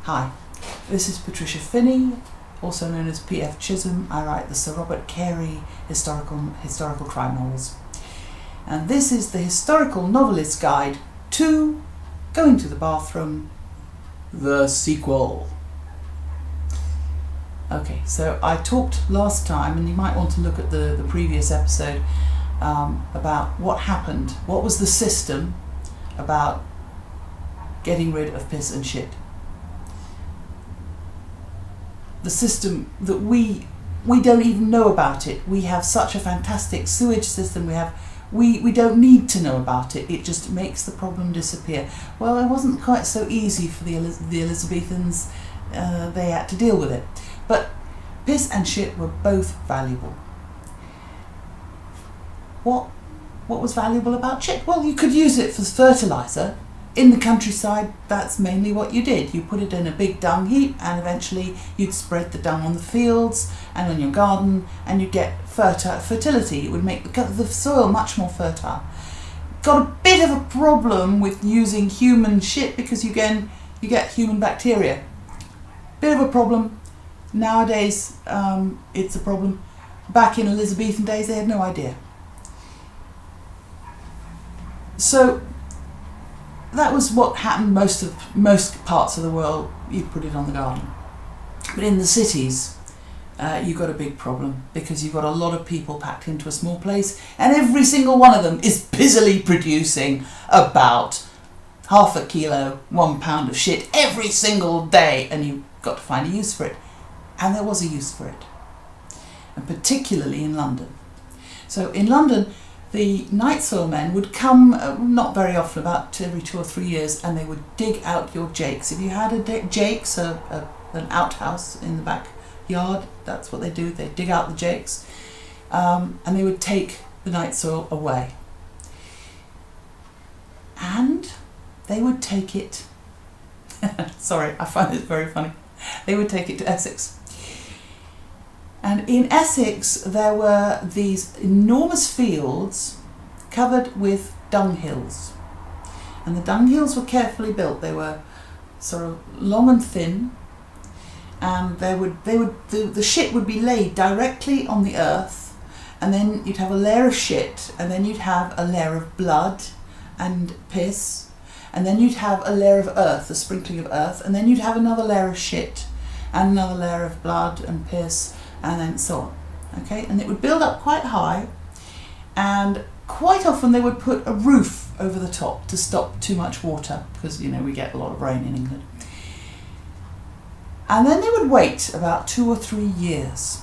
Hi, this is Patricia Finney, also known as P.F. Chisholm. I write the Sir Robert Carey historical crime novels. And this is the Historical Novelist's Guide to Going to the Bathroom, the sequel. Okay, so I talked last time, and you might want to look at the previous episode, about what happened, what was the system about getting rid of piss and shit. The system that we don't even know about it. We have such a fantastic sewage system. We don't need to know about it. It just makes the problem disappear. Well, it wasn't quite so easy for the Elizabethans. They had to deal with it. But piss and shit were both valuable. What was valuable about shit? Well, you could use it for fertiliser. In the countryside, that's mainly what you did. You put it in a big dung heap, and eventually you'd spread the dung on the fields and on your garden, and you'd get fertility. It would make the soil much more fertile. Got a bit of a problem with using human shit because you get human bacteria. Bit of a problem. Nowadays, it's a problem. Back in Elizabethan days, they had no idea. So that was what happened most parts of the world. You put it on the garden. But in the cities, you've got a big problem because you've got a lot of people packed into a small place, and every single one of them is busily producing about half a kilo, 1 pound of shit every single day, and you've got to find a use for it. And there was a use for it, and particularly in London. So in London, the night soil men would come, not very often, about every 2 or 3 years, and they would dig out your jakes. If you had a jakes, an outhouse in the backyard, that's what they do. They dig out the jakes, and they would take the night soil away. And they would take it, sorry, I find this very funny, they would take it to Essex. And in Essex, there were these enormous fields covered with dunghills. And the dunghills were carefully built. They were sort of long and thin, and the shit would be laid directly on the earth, and then you'd have a layer of shit, and then you'd have a layer of blood and piss, and then you'd have a layer of earth, a sprinkling of earth, and then you'd have another layer of shit, and another layer of blood and piss, and then so on. Okay, and it would build up quite high, and quite often they would put a roof over the top to stop too much water, because we get a lot of rain in England. And then they would wait about 2 or 3 years,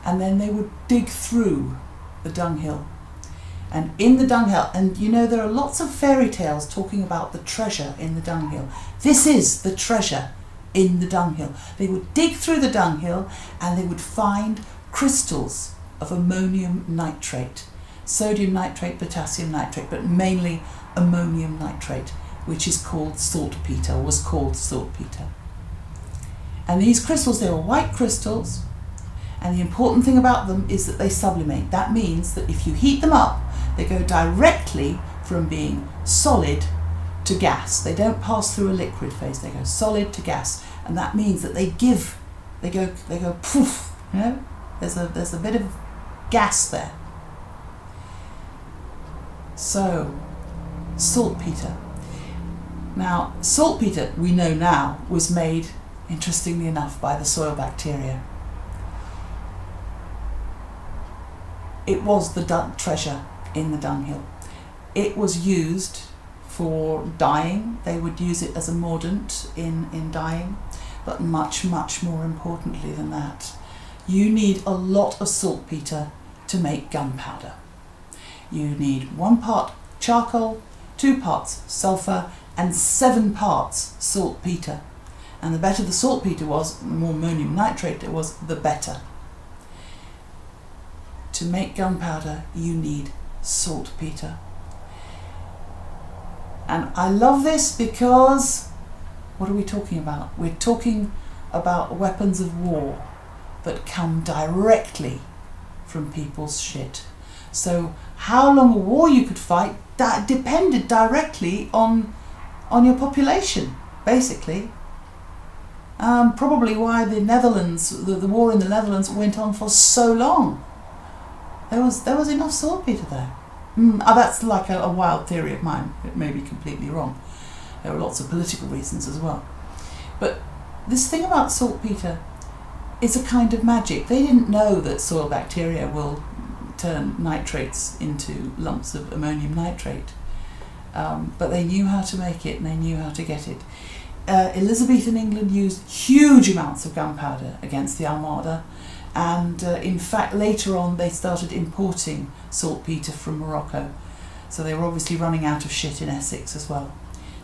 and then they would dig through the dunghill. And in the dunghill, and there are lots of fairy tales talking about the treasure in the dunghill. This is the treasure in the dunghill. They would dig through the dunghill, and they would find crystals of ammonium nitrate, sodium nitrate, potassium nitrate, but mainly ammonium nitrate, which is called saltpeter, or was called saltpeter. And these crystals, they were white crystals, and the important thing about them is that they sublimate. That means that if you heat them up, they go directly from being solid to gas. They don't pass through a liquid phase, they go solid to gas, and that means that they go poof, there's a bit of gas there. So saltpeter. Now saltpeter, we know now, was made, interestingly enough, by the soil bacteria. It was the treasure in the dunghill. It was used for dyeing. They would use it as a mordant in dyeing, but much, much more importantly than that, you need a lot of saltpeter to make gunpowder. You need 1 part charcoal, 2 parts sulphur, and 7 parts saltpeter. And the better the saltpeter was, the more ammonium nitrate it was, the better. To make gunpowder, you need saltpeter. And I love this because, what are we talking about? We're talking about weapons of war that come directly from people's shit. So how long a war you could fight, that depended directly on your population, basically. Probably why the Netherlands, the war in the Netherlands went on for so long. There was enough saltpeter there. That's like a wild theory of mine. It may be completely wrong. There were lots of political reasons as well. But this thing about saltpeter is a kind of magic. They didn't know that soil bacteria will turn nitrates into lumps of ammonium nitrate. But they knew how to make it and they knew how to get it. Elizabethan England used huge amounts of gunpowder against the Armada, and in fact later on they started importing saltpeter from Morocco. So they were obviously running out of shit in Essex as well.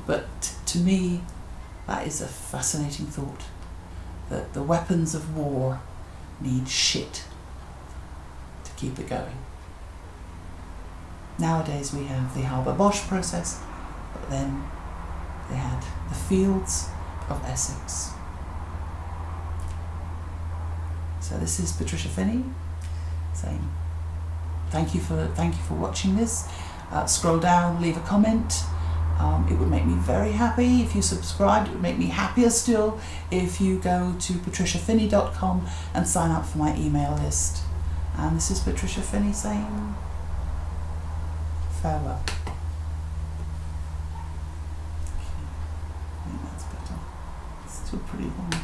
But to me, that is a fascinating thought, that the weapons of war need shit to keep it going. Nowadays we have the Haber-Bosch process, but then they had the fields of Essex. So this is Patricia Finney saying thank you for watching this. Scroll down, leave a comment. It would make me very happy if you subscribed. It would make me happier still if you go to patriciafinney.com and sign up for my email list. And this is Patricia Finney saying farewell. I think that's better. It's still pretty long.